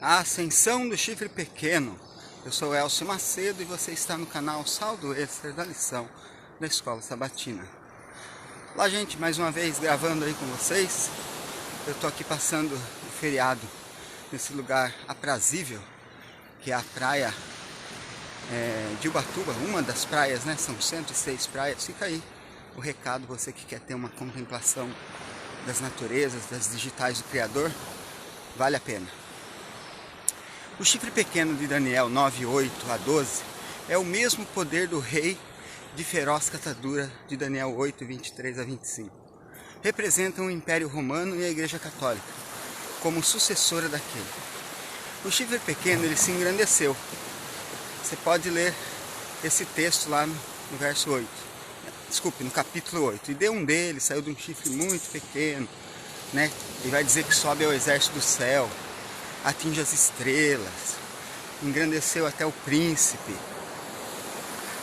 A ascensão do chifre pequeno. Eu sou Elcio Macedo e você está no canal Saldo Extra da lição da Escola Sabatina. Olá, gente, mais uma vez gravando aí com vocês. Eu tô aqui passando o feriado nesse lugar aprazível, que é a praia de Ubatuba, uma das praias, né? São 106 praias. Fica aí o recado, você que quer ter uma contemplação das naturezas, das digitais do Criador, vale a pena. O chifre pequeno de Daniel 9:8 a 12 é o mesmo poder do rei de feroz catadura de Daniel 8:23 a 25. Representam o Império Romano e a Igreja Católica como sucessora daquele. O chifre pequeno ele se engrandeceu. Você pode ler esse texto lá no verso 8. Desculpe, no capítulo 8. E deu um deles, saiu de um chifre muito pequeno, né? E vai dizer que sobe ao exército do céu, atinge as estrelas, engrandeceu até o príncipe.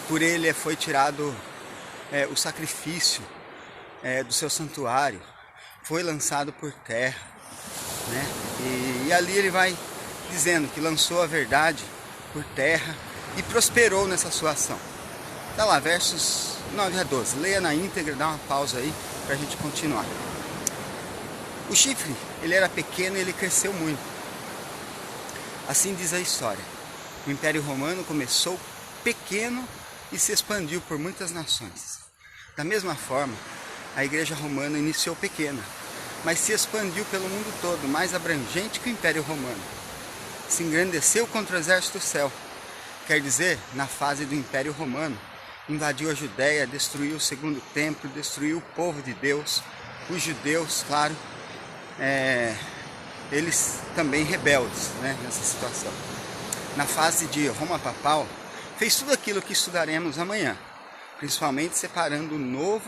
Por ele foi tirado o sacrifício do seu santuário, foi lançado por terra, né? E ali ele vai dizendo que lançou a verdade por terra e prosperou nessa sua ação. Tá lá, versos 9 a 12. Leia na íntegra, dá uma pausa aí para a gente continuar. O chifre, ele era pequeno e ele cresceu muito. Assim diz a história. O Império Romano começou pequeno e se expandiu por muitas nações. Da mesma forma, a Igreja Romana iniciou pequena, mas se expandiu pelo mundo todo, mais abrangente que o Império Romano. Se engrandeceu contra o exército do céu. Quer dizer, na fase do Império Romano, invadiu a Judéia, destruiu o segundo templo, destruiu o povo de Deus, os judeus, claro, eles também rebeldes, né, nessa situação. Na fase de Roma Papal, fez tudo aquilo que estudaremos amanhã, principalmente separando o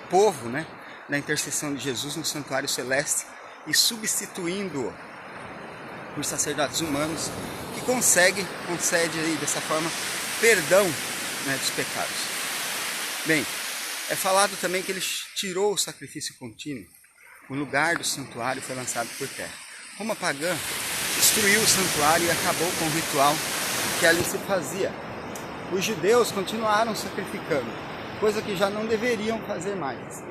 povo, né, da intercessão de Jesus no santuário celeste e substituindo-o por sacerdotes humanos que concede aí dessa forma perdão, né, dos pecados. Bem, é falado também que ele tirou o sacrifício contínuo. O lugar do santuário foi lançado por terra. Roma pagã destruiu o santuário e acabou com o ritual que ali se fazia. Os judeus continuaram sacrificando, coisa que já não deveriam fazer mais.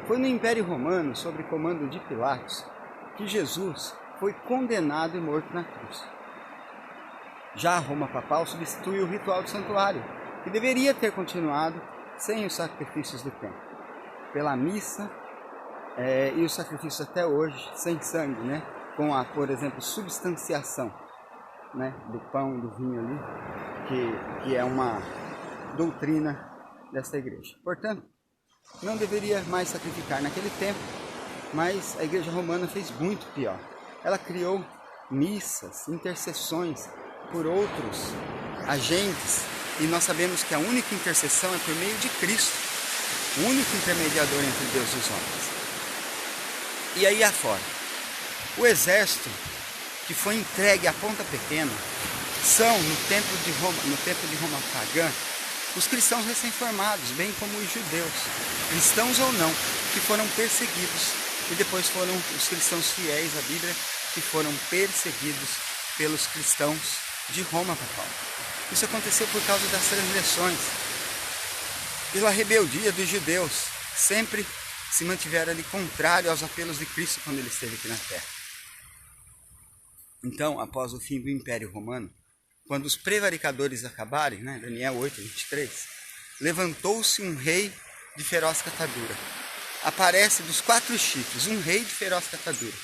Foi no Império Romano, sob comando de Pilatos, que Jesus foi condenado e morto na cruz. Já a Roma papal substituiu o ritual do santuário, que deveria ter continuado sem os sacrifícios do templo, pela missa e os sacrifícios até hoje, sem sangue, né? Com a, por exemplo, substanciação, né, do pão e do vinho ali, que é uma doutrina dessa igreja. Portanto, não deveria mais sacrificar naquele tempo, mas a Igreja Romana fez muito pior. Ela criou missas, intercessões por outros agentes, e nós sabemos que a única intercessão é por meio de Cristo, o único intermediador entre Deus e os homens. E aí afora, o exército que foi entregue à ponta pequena são, no tempo de Roma pagã, os cristãos recém-formados, bem como os judeus, cristãos ou não, que foram perseguidos, e depois foram os cristãos fiéis à Bíblia que foram perseguidos pelos cristãos de Roma papal. Isso aconteceu por causa das transgressões, pela rebeldia dos judeus, sempre se mantiveram ali contrário aos apelos de Cristo quando ele esteve aqui na terra. Então, após o fim do Império Romano, quando os prevaricadores acabarem, né, Daniel 8:23, levantou-se um rei de feroz catadura. Aparece dos 4 chifres um rei de feroz catadura.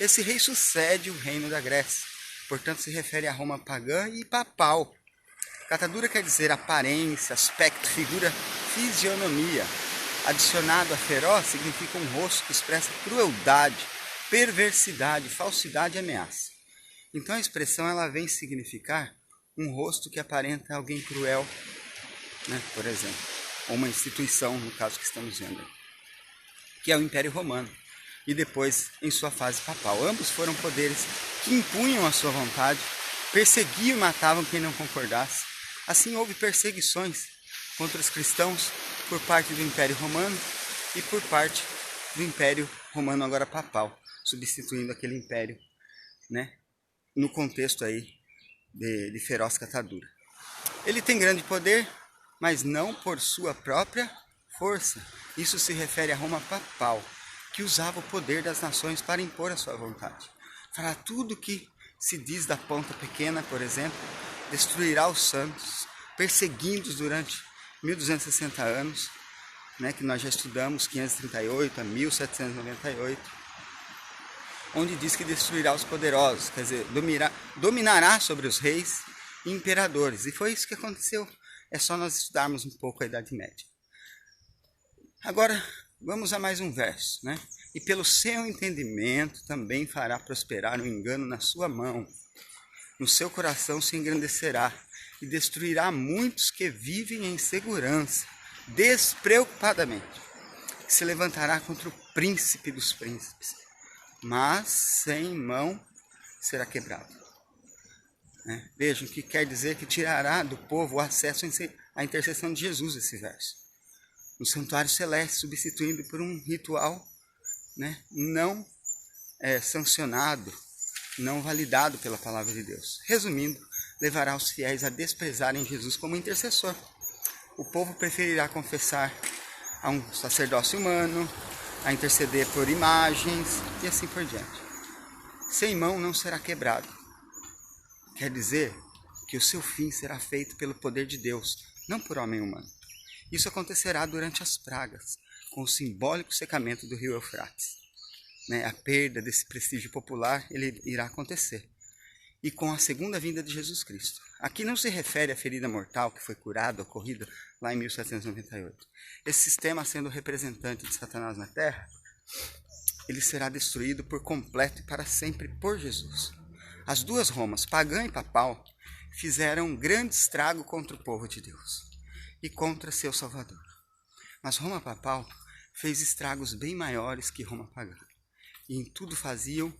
Esse rei sucede o reino da Grécia, portanto se refere a Roma pagã e papal. Catadura quer dizer aparência, aspecto, figura, fisionomia. Adicionado a feroz significa um rosto que expressa crueldade, perversidade, falsidade e ameaça. Então a expressão ela vem significar um rosto que aparenta alguém cruel, né, por exemplo, ou uma instituição, no caso que estamos vendo, que é o Império Romano, e depois em sua fase papal. Ambos foram poderes que impunham a sua vontade, perseguiam e matavam quem não concordasse. Assim houve perseguições contra os cristãos por parte do Império Romano e por parte do Império Romano agora papal, substituindo aquele império, né, no contexto aí de feroz catadura. Ele tem grande poder, mas não por sua própria força. Isso se refere a Roma papal, que usava o poder das nações para impor a sua vontade. Fará tudo o que se diz da Ponta Pequena, por exemplo, destruirá os santos, perseguindo-os durante 1260 anos, né, que nós já estudamos, 538 a 1798, onde diz que destruirá os poderosos, quer dizer, dominará sobre os reis e imperadores. E foi isso que aconteceu. É só nós estudarmos um pouco a Idade Média. Agora, vamos a mais um verso, né? E pelo seu entendimento também fará prosperar o engano na sua mão. No seu coração se engrandecerá e destruirá muitos que vivem em segurança, despreocupadamente. Se levantará contra o príncipe dos príncipes, mas sem mão será quebrado. Vejam que quer dizer que tirará do povo o acesso à intercessão de Jesus, esse verso. No santuário celeste, substituindo por um ritual, não sancionado, não validado pela palavra de Deus. Resumindo, levará os fiéis a desprezarem Jesus como intercessor. O povo preferirá confessar a um sacerdócio humano, a interceder por imagens e assim por diante. Sem mão não será quebrado. Quer dizer que o seu fim será feito pelo poder de Deus, não por homem humano. Isso acontecerá durante as pragas, com o simbólico secamento do rio Eufrates. A perda desse prestígio popular ele irá acontecer. E com a segunda vinda de Jesus Cristo. Aqui não se refere à ferida mortal que foi curada, ocorrida lá em 1798. Esse sistema, sendo representante de Satanás na Terra, ele será destruído por completo e para sempre por Jesus. As duas Romas, pagã e papal, fizeram um grande estrago contra o povo de Deus e contra seu Salvador. Mas Roma papal fez estragos bem maiores que Roma pagã. E em tudo faziam,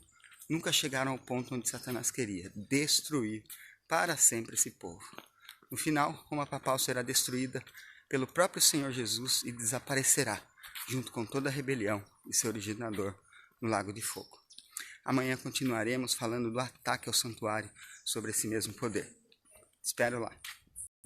nunca chegaram ao ponto onde Satanás queria, destruir para sempre esse povo. No final, Roma papal será destruída pelo próprio Senhor Jesus e desaparecerá, junto com toda a rebelião e seu originador, no lago de fogo. Amanhã continuaremos falando do ataque ao santuário sobre esse mesmo poder. Espero lá.